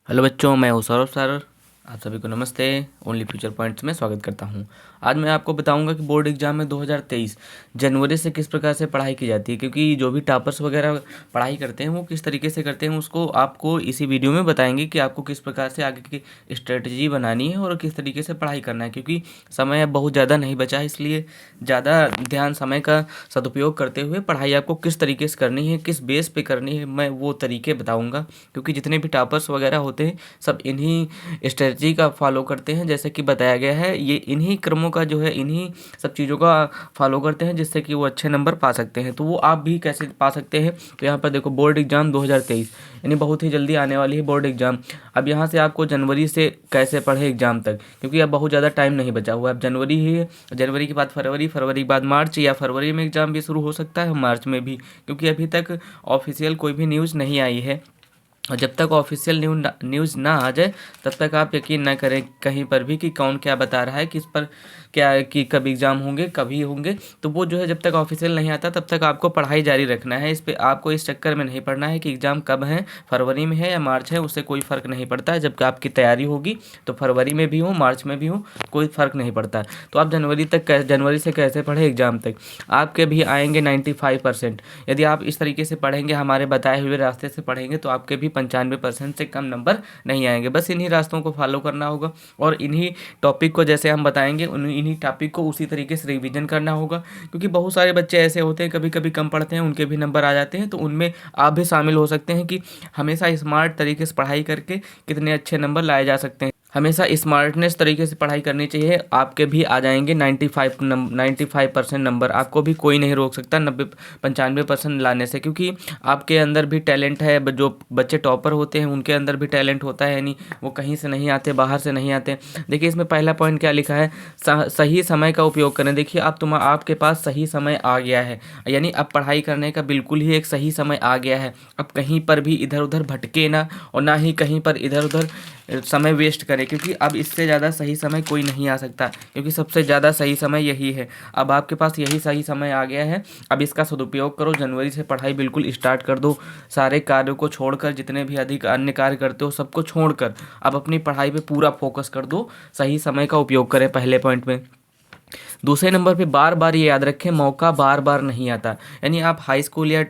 Hello बच्चों, मैं हूँ सौरभ सर। आप सभी को नमस्ते। ओनली फ्यूचर पॉइंट्स में स्वागत करता हूँ। आज मैं आपको बताऊंगा कि बोर्ड एग्जाम में 2023 जनवरी से किस प्रकार से पढ़ाई की जाती है, क्योंकि जो भी टॉपर्स वगैरह पढ़ाई करते हैं वो किस तरीके से करते हैं उसको आपको इसी वीडियो में बताएंगे कि आपको किस प्रकार से आगे की स्ट्रेटजी बनानी है और किस तरीके से पढ़ाई करना है। क्योंकि समय अब बहुत ज़्यादा नहीं बचा है, इसलिए ज़्यादा ध्यान समय का सदुपयोग करते हुए पढ़ाई आपको किस तरीके से करनी है, किस बेस पे करनी है, मैं वो तरीके बताऊँगा। क्योंकि जितने भी टॉपर्स वगैरह होते हैं सब इन्हीं स्ट्रेटजी का फॉलो करते हैं, जैसे कि बताया गया है। ये इन्हीं क्रमों का जो है, इन्हीं सब चीज़ों का फॉलो करते हैं जिससे कि वो अच्छे नंबर पा सकते हैं। तो वो आप भी कैसे पा सकते हैं, तो यहाँ पर देखो बोर्ड एग्जाम 2023 यानी बहुत ही जल्दी आने वाली है बोर्ड एग्जाम। अब यहाँ से आपको जनवरी से कैसे पढ़े एग्जाम तक, क्योंकि अब बहुत ज़्यादा टाइम नहीं बचा हुआ है। अब जनवरी ही है, जनवरी के बाद फरवरी, फरवरी के बाद मार्च, या फरवरी में एग्ज़ाम भी शुरू हो सकता है, मार्च में भी, क्योंकि अभी तक ऑफिशियल कोई भी न्यूज़ नहीं आई है। और जब तक ऑफिशियल न्यूज़ ना आ जाए तब तक आप यकीन ना करें कहीं पर भी कि कौन क्या बता रहा है, किस पर क्या कि कब एग्ज़ाम होंगे, कभी होंगे। तो वो जो है जब तक ऑफिशियल नहीं आता तब तक आपको पढ़ाई जारी रखना है। इस पे आपको इस चक्कर में नहीं पड़ना है कि एग्ज़ाम कब है, फरवरी में है या मार्च है, उससे कोई फ़र्क नहीं पड़ता है। जब आपकी तैयारी होगी तो फरवरी में भी हो, मार्च में भी हो, कोई फ़र्क नहीं पड़ता। तो आप जनवरी से कैसे पढ़े एग्ज़ाम तक, आपके भी आएंगे 95%। यदि आप इस तरीके से पढ़ेंगे, हमारे बताए हुए रास्ते से पढ़ेंगे, तो आपके भी 95% से कम नंबर नहीं आएंगे। बस इन्हीं रास्तों को फॉलो करना होगा और इन्हीं टॉपिक को जैसे हम बताएंगे इन्हीं टॉपिक को उसी तरीके से रिवीजन करना होगा। क्योंकि बहुत सारे बच्चे ऐसे होते हैं, कभी कभी कम पढ़ते हैं, उनके भी नंबर आ जाते हैं। तो उनमें आप भी शामिल हो सकते हैं कि हमेशा स्मार्ट तरीके से पढ़ाई करके कितने अच्छे नंबर लाए जा सकते हैं। हमेशा स्मार्टनेस तरीके से पढ़ाई करनी चाहिए। आपके भी आ जाएंगे 95% नंबर, आपको भी कोई नहीं रोक सकता 95% लाने से, क्योंकि आपके अंदर भी टैलेंट है। जो बच्चे टॉपर होते हैं उनके अंदर भी टैलेंट होता है, यानी वो कहीं से नहीं आते, बाहर से नहीं आते। देखिए इसमें पहला पॉइंट क्या लिखा है, सही समय का उपयोग करें। देखिए अब आपके पास सही समय आ गया है, यानी अब पढ़ाई करने का बिल्कुल ही एक सही समय आ गया है। अब कहीं पर भी इधर उधर भटके ना, और ना ही कहीं पर इधर उधर समय वेस्ट करें, क्योंकि अब इससे ज़्यादा सही समय कोई नहीं आ सकता, क्योंकि सबसे ज़्यादा सही समय यही है। अब आपके पास यही सही समय आ गया है, अब इसका सदुपयोग करो। जनवरी से पढ़ाई बिल्कुल स्टार्ट कर दो। सारे कार्यों को छोड़कर, जितने भी अधिक अन्य कार्य करते हो सबको छोड़कर अब अपनी पढ़ाई पे पूरा फोकस कर दो। सही समय का उपयोग करें पहले पॉइंट में। दूसरे नंबर पे बार बार ये याद रखें, मौका बार बार नहीं आता। यानी आप हाई स्कूल या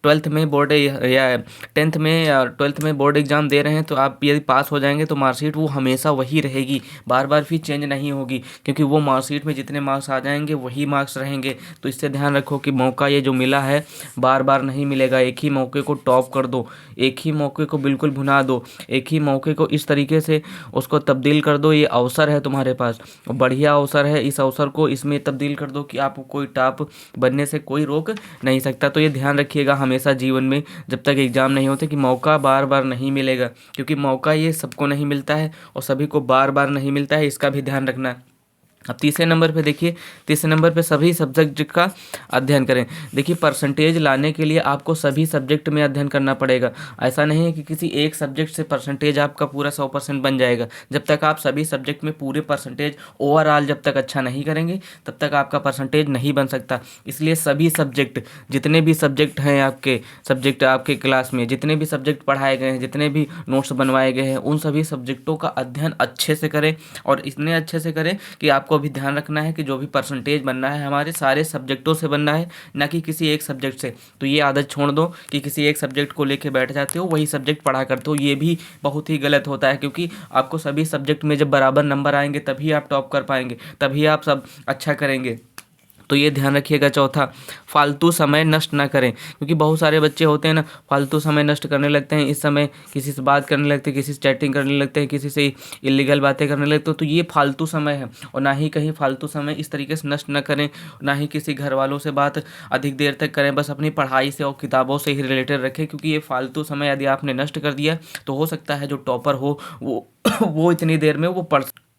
ट्वेल्थ में बोर्ड या टेंथ में या ट्वेल्थ में बोर्ड एग्ज़ाम दे रहे हैं, तो आप यदि पास हो जाएंगे तो मार्कशीट वो हमेशा वही रहेगी, बार बार फिर चेंज नहीं होगी, क्योंकि वो मार्कशीट में जितने मार्क्स आ जाएंगे वही मार्क्स रहेंगे। तो इससे ध्यान रखो कि मौका ये जो मिला है बार बार नहीं मिलेगा। एक ही मौके को टॉप कर दो, एक ही मौके को बिल्कुल भुना दो, एक ही मौके को इस तरीके से उसको तब्दील कर दो। ये अवसर है तुम्हारे पास, बढ़िया अवसर है, इस अवसर को इसमें तब्दील कर दो कि आपको कोई टॉप बनने से कोई रोक नहीं सकता। तो ये ध्यान रखिएगा हमेशा जीवन में, जब तक एग्ज़ाम नहीं होते, कि मौका बार बार नहीं मिलेगा, क्योंकि मौका ये सबको नहीं मिलता है और सभी को बार बार नहीं मिलता है, इसका भी ध्यान रखना। अब तीसरे नंबर पे देखिए, तीसरे नंबर पे सभी सब्जेक्ट का अध्ययन करें। देखिए परसेंटेज लाने के लिए आपको सभी सब्जेक्ट में अध्ययन करना पड़ेगा। ऐसा नहीं है कि किसी एक सब्जेक्ट से परसेंटेज आपका पूरा 100% बन जाएगा। जब तक आप सभी सब्जेक्ट में पूरे परसेंटेज ओवरऑल जब तक अच्छा नहीं करेंगे तब तक आपका परसेंटेज नहीं बन सकता। इसलिए सभी सब्जेक्ट, जितने भी सब्जेक्ट हैं आपके क्लास में, जितने भी सब्जेक्ट पढ़ाए गए हैं, जितने भी नोट्स बनवाए गए हैं, उन सभी सब्जेक्टों का अध्ययन अच्छे से करें। और इतने अच्छे से करें कि आपको भी ध्यान रखना है कि जो भी परसेंटेज बनना है हमारे सारे सब्जेक्टों से बनना है, ना कि किसी एक सब्जेक्ट से। तो ये आदत छोड़ दो कि किसी एक सब्जेक्ट को लेके बैठ जाते हो, वही सब्जेक्ट पढ़ा करते हो। ये भी बहुत ही गलत होता है, क्योंकि आपको सभी सब्जेक्ट में जब बराबर नंबर आएंगे तभी आप टॉप कर पाएंगे, तभी आप सब अच्छा करेंगे। तो ये ध्यान रखिएगा। चौथा, फालतू समय नष्ट ना करें, क्योंकि बहुत सारे बच्चे होते हैं ना, फालतू समय नष्ट करने लगते हैं। इस समय किसी से बात करने लगते हैं, किसी से चैटिंग करने लगते हैं, किसी से इलीगल बातें करने लगते हैं। तो ये फालतू समय है, और ना ही कहीं फालतू समय इस तरीके से नष्ट ना करें, ना ही किसी घर वालों से बात अधिक देर तक करें। बस अपनी पढ़ाई से और किताबों से ही रिलेटेड रखें, क्योंकि ये फालतू समय यदि आपने नष्ट कर दिया तो हो सकता है जो टॉपर हो वो वो इतनी देर में वो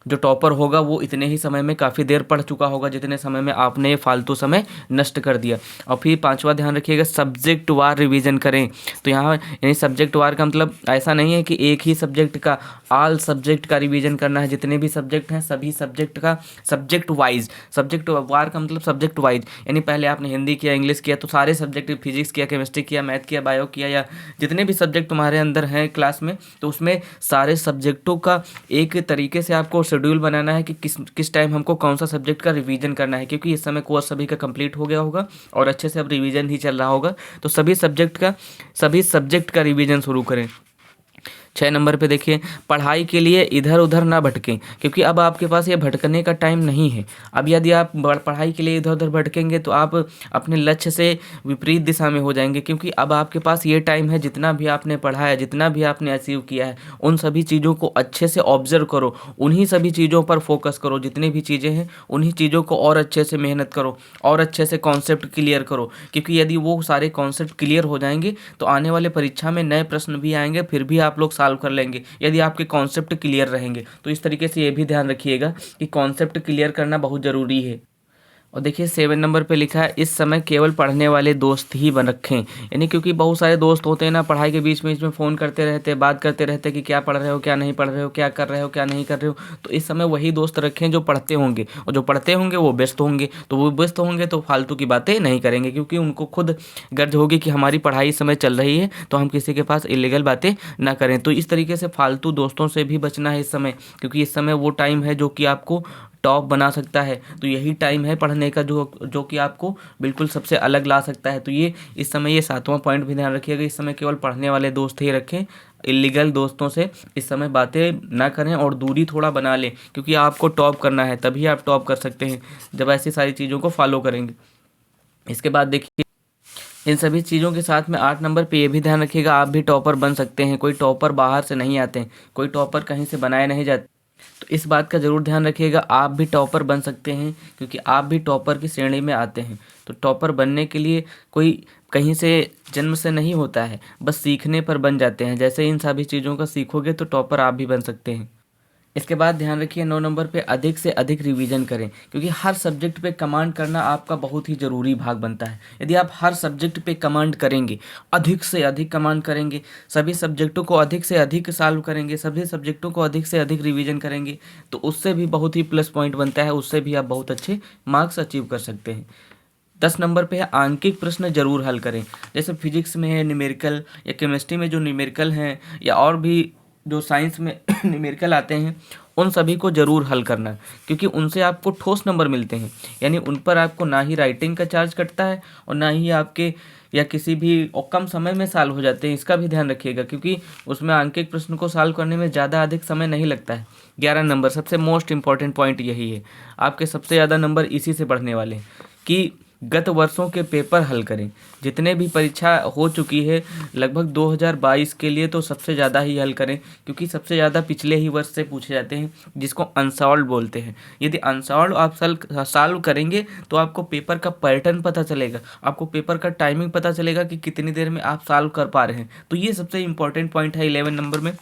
जो टॉपर होगा वो इतने ही समय में काफ़ी देर पढ़ चुका होगा जितने समय में आपने फालतू समय नष्ट कर दिया। और फिर पांचवा ध्यान रखिएगा, सब्जेक्ट वार रिवीजन करें। तो यहाँ यानी सब्जेक्ट वार का मतलब ऐसा नहीं है कि एक ही सब्जेक्ट का, ऑल सब्जेक्ट का रिवीजन करना है। जितने भी सब्जेक्ट हैं सभी सब्जेक्ट का सब्जेक्ट वाइज, सब्जेक्ट वार का मतलब सब्जेक्ट वाइज, यानी पहले आपने हिंदी किया, इंग्लिश किया, तो सारे सब्जेक्ट, फिजिक्स किया, केमिस्ट्री किया, मैथ किया, बायो किया, या जितने भी सब्जेक्ट तुम्हारे अंदर हैं क्लास में, तो उसमें सारे सब्जेक्टों का एक तरीके से आपको शेड्यूल बनाना है कि किस टाइम हमको कौन सा सब्जेक्ट का रिवीजन करना है, क्योंकि इस समय कोर्स सभी का कंप्लीट हो गया होगा और अच्छे से अब रिवीजन ही चल रहा होगा। तो सभी सब्जेक्ट का रिवीजन शुरू करें। 6 नंबर पे देखिए, पढ़ाई के लिए इधर उधर ना भटकें, क्योंकि अब आपके पास ये भटकने का टाइम नहीं है। अब यदि आप पढ़ाई के लिए इधर उधर भटकेंगे तो आप अपने लक्ष्य से विपरीत दिशा में हो जाएंगे, क्योंकि अब आपके पास ये टाइम है, जितना भी आपने पढ़ा है, जितना भी आपने अचीव किया है, उन सभी चीज़ों को अच्छे से ऑब्जर्व करो, उन्हीं सभी चीज़ों पर फोकस करो, जितनी भी चीज़ें हैं उन्हीं चीज़ों को और अच्छे से मेहनत करो और अच्छे से कॉन्सेप्ट क्लियर करो, क्योंकि यदि वो सारे कॉन्सेप्ट क्लियर हो जाएंगे तो आने वाले परीक्षा में नए प्रश्न भी आएंगे, फिर भी आप लोग सॉल्व कर लेंगे यदि आपके कॉन्सेप्ट क्लियर रहेंगे। तो इस तरीके से ये भी ध्यान रखिएगा कि कॉन्सेप्ट क्लियर करना बहुत ज़रूरी है। और देखिए 7 नंबर पे लिखा है, इस समय केवल पढ़ने वाले दोस्त ही बन रखें। यानी क्योंकि बहुत सारे दोस्त होते हैं ना, पढ़ाई के बीच में फ़ोन करते रहते हैं, बात करते रहते हैं कि क्या पढ़ रहे हो, क्या नहीं पढ़ रहे हो, क्या कर रहे हो, क्या नहीं कर रहे हो। तो इस समय वही दोस्त रखें जो पढ़ते होंगे, और जो पढ़ते होंगे वो व्यस्त होंगे, तो वो व्यस्त होंगे तो फालतू की बातें नहीं करेंगे, क्योंकि उनको खुद गर्ज होगी कि हमारी पढ़ाई इस समय चल रही है, तो हम किसी के पास इलीगल बातें ना करें। तो इस तरीके से फालतू दोस्तों से भी बचना है इस समय, क्योंकि इस समय वो टाइम है जो कि आपको टॉप बना सकता है। तो यही टाइम है पढ़ने का जो कि आपको बिल्कुल सबसे अलग ला सकता है। तो ये इस समय ये 7वां पॉइंट भी ध्यान रखिएगा, इस समय केवल पढ़ने वाले दोस्त ही रखें, इलीगल दोस्तों से इस समय बातें ना करें और दूरी थोड़ा बना लें, क्योंकि आपको टॉप करना है, तभी आप टॉप कर सकते हैं जब ऐसी सारी चीज़ों को फॉलो करेंगे। इसके बाद देखिए, इन सभी चीज़ों के साथ में 8 नंबर पे ये भी ध्यान रखिएगा, आप भी टॉपर बन सकते हैं। कोई टॉपर बाहर से नहीं आते हैं, कोई टॉपर कहीं से बनाए नहीं जाते। तो इस बात का ज़रूर ध्यान रखिएगा, आप भी टॉपर बन सकते हैं, क्योंकि आप भी टॉपर की श्रेणी में आते हैं। तो टॉपर बनने के लिए कोई कहीं से जन्म से नहीं होता है, बस सीखने पर बन जाते हैं। जैसे इन सभी चीज़ों का सीखोगे तो टॉपर आप भी बन सकते हैं। इसके बाद ध्यान रखिए 9 नंबर पे, अधिक से अधिक रिवीजन करें, क्योंकि हर सब्जेक्ट पे कमांड करना आपका बहुत ही ज़रूरी भाग बनता है। यदि आप हर सब्जेक्ट पे कमांड करेंगे, अधिक से अधिक कमांड करेंगे, सभी सब्जेक्टों को अधिक से अधिक सॉल्व करेंगे, सभी सब्जेक्टों को अधिक से अधिक रिवीजन करेंगे, तो उससे भी बहुत ही प्लस पॉइंट बनता है, उससे भी आप बहुत अच्छे मार्क्स अचीव कर सकते हैं। 10 नंबर पे है, आंकिक प्रश्न जरूर हल करें। जैसे फिजिक्स में है न्यूमेरिकल, या केमिस्ट्री में जो न्यूमेरिकल हैं, या और भी जो साइंस में न्यूमेरिकल आते हैं, उन सभी को ज़रूर हल करना, क्योंकि उनसे आपको ठोस नंबर मिलते हैं। यानी उन पर आपको ना ही राइटिंग का चार्ज कटता है और ना ही आपके या किसी भी और कम समय में सॉल्व हो जाते हैं। इसका भी ध्यान रखिएगा, क्योंकि उसमें आंकिक प्रश्न को सॉल्व करने में ज़्यादा अधिक समय नहीं लगता है। 11 नंबर, सबसे मोस्ट इंपॉर्टेंट पॉइंट यही है, आपके सबसे ज़्यादा नंबर इसी से बढ़ने वाले हैं, कि गत वर्षों के पेपर हल करें। जितने भी परीक्षा हो चुकी है लगभग 2022 के लिए, तो सबसे ज़्यादा ही हल करें, क्योंकि सबसे ज़्यादा पिछले ही वर्ष से पूछे जाते हैं, जिसको अनसॉल्व बोलते हैं। यदि अनसॉल्व आप सॉल्व करेंगे तो आपको पेपर का पैटर्न पता चलेगा, आपको पेपर का टाइमिंग पता चलेगा कि कितनी देर में आप सॉल्व कर पा रहे हैं। तो ये सबसे इंपॉर्टेंट पॉइंट है 11 नंबर में,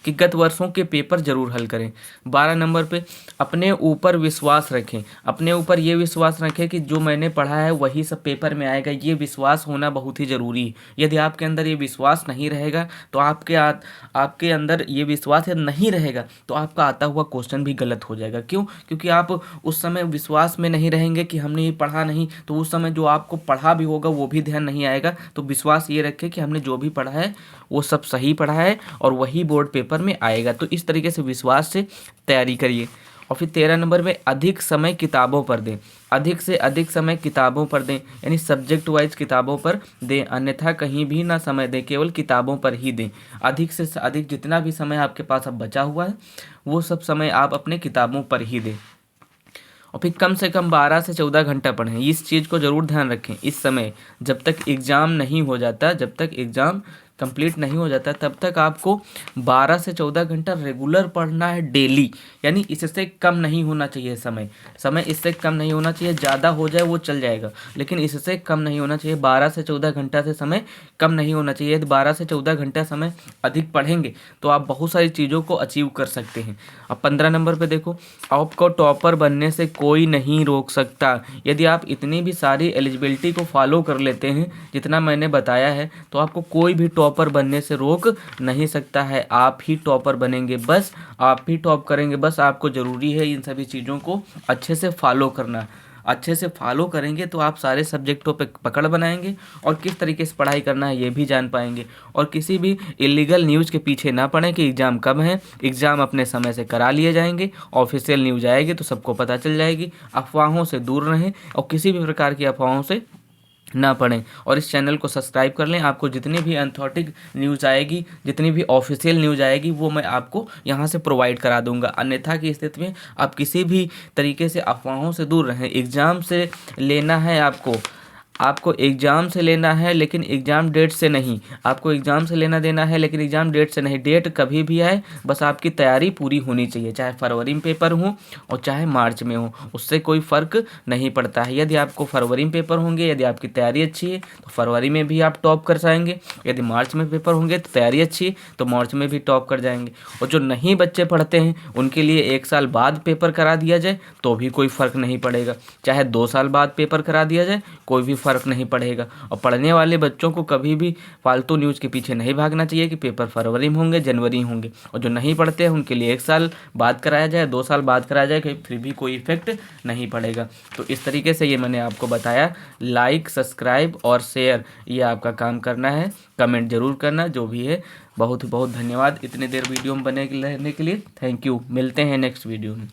कि गत वर्षों के पेपर जरूर हल करें। 12 नंबर पे, अपने ऊपर विश्वास रखें। अपने ऊपर ये विश्वास रखें कि जो मैंने पढ़ा है वही सब पेपर में आएगा, ये विश्वास होना बहुत ही ज़रूरी है। यदि आपके अंदर ये विश्वास नहीं रहेगा तो आपके अंदर ये विश्वास यदि नहीं रहेगा तो आपका आता हुआ क्वेश्चन भी गलत हो जाएगा। क्यों? क्योंकि आप उस समय विश्वास में नहीं रहेंगे कि हमने ये पढ़ा नहीं, तो उस समय जो आपको पढ़ा भी होगा वो भी ध्यान नहीं आएगा। तो विश्वास ये रखें कि हमने जो भी पढ़ा है वो सब सही पढ़ा है और वही बोर्ड पेपर में आएगा। तो इस तरीके से विश्वास से तैयारी करिए। और फिर 13 नंबर में, अधिक समय किताबों पर दें। अधिक से अधिक समय किताबों पर दें, यानी सब्जेक्ट वाइज किताबों पर दें, अन्यथा कहीं भी ना समय दें, केवल किताबों पर ही दें। अधिक से अधिक जितना भी समय आपके पास अब बचा हुआ है वो सब समय आप अपने किताबों पर ही दें। और फिर कम से कम 12 से 14 घंटा पढ़ें। इस चीज़ को ज़रूर ध्यान रखें, इस समय जब तक एग्ज़ाम नहीं हो जाता, जब तक एग्ज़ाम कंप्लीट नहीं हो जाता तब तक आपको 12 से 14 घंटा रेगुलर पढ़ना है डेली। यानी इससे कम नहीं होना चाहिए समय इससे कम नहीं होना चाहिए। ज़्यादा हो जाए वो चल जाएगा, लेकिन इससे कम नहीं होना चाहिए। 12 से 14 घंटा से समय कम नहीं होना चाहिए। यदि 12 से 14 घंटा समय अधिक पढ़ेंगे तो आप बहुत सारी चीज़ों को अचीव कर सकते हैं। अब 15 नंबर पे देखो, आपको टॉपर बनने से कोई नहीं रोक सकता। यदि आप इतनी भी सारी एलिजिबिलिटी को फॉलो कर लेते हैं जितना मैंने बताया है, तो आपको कोई भी टॉपर बनने से रोक नहीं सकता है। आप ही टॉपर बनेंगे, बस आप ही टॉप करेंगे। बस आपको ज़रूरी है इन सभी चीज़ों को अच्छे से फॉलो करना। अच्छे से फॉलो करेंगे तो आप सारे सब्जेक्टों पे पकड़ बनाएंगे और किस तरीके से पढ़ाई करना है ये भी जान पाएंगे। और किसी भी इलीगल न्यूज़ के पीछे ना पड़ें कि एग्ज़ाम कब है। एग्ज़ाम अपने समय से करा लिए जाएंगे, ऑफिशियल न्यूज़ आएगी तो सबको पता चल जाएगी। अफवाहों से दूर रहें और किसी भी प्रकार की अफवाहों से ना पढ़ें। और इस चैनल को सब्सक्राइब कर लें। आपको जितनी भी अथॉरिटी न्यूज़ आएगी, जितनी भी ऑफिशियल न्यूज़ आएगी, वो मैं आपको यहाँ से प्रोवाइड करा दूंगा। अन्यथा की स्थिति में आप किसी भी तरीके से अफवाहों से दूर रहें। एग्ज़ाम से लेना है आपको एग्ज़ाम से लेना है, लेकिन एग्ज़ाम डेट से नहीं। आपको एग्ज़ाम से लेना देना है, लेकिन एग्ज़ाम डेट से नहीं। डेट कभी भी आए, बस आपकी तैयारी पूरी होनी चाहिए। चाहे फरवरी में पेपर हो और चाहे मार्च में हो, उससे कोई फ़र्क नहीं पड़ता है। यदि आपको फरवरी में पेपर होंगे, यदि आपकी तैयारी अच्छी है तो फरवरी में भी आप टॉप कर जाएंगे। यदि मार्च में पेपर होंगे तो तैयारी अच्छी है तो मार्च में भी टॉप कर जाएंगे। और जो नहीं बच्चे पढ़ते हैं उनके लिए 1 साल बाद पेपर करा दिया जाए तो भी कोई फ़र्क नहीं पड़ेगा। चाहे 2 साल बाद पेपर करा दिया जाए, कोई भी फ़र्क नहीं पड़ेगा। और पढ़ने वाले बच्चों को कभी भी फालतू न्यूज़ के पीछे नहीं भागना चाहिए कि पेपर फरवरी में होंगे, जनवरी में होंगे। और जो नहीं पढ़ते हैं उनके लिए 1 साल बाद कराया जाए, 2 साल बाद कराया जाए, फिर भी कोई इफेक्ट नहीं पड़ेगा। तो इस तरीके से ये मैंने आपको बताया। लाइक, सब्सक्राइब और शेयर ये आपका काम करना है। कमेंट जरूर करना जो भी है। बहुत बहुत धन्यवाद इतने देर वीडियो में बने रहने के लिए। Thank you. मिलते हैं नेक्स्ट वीडियो में।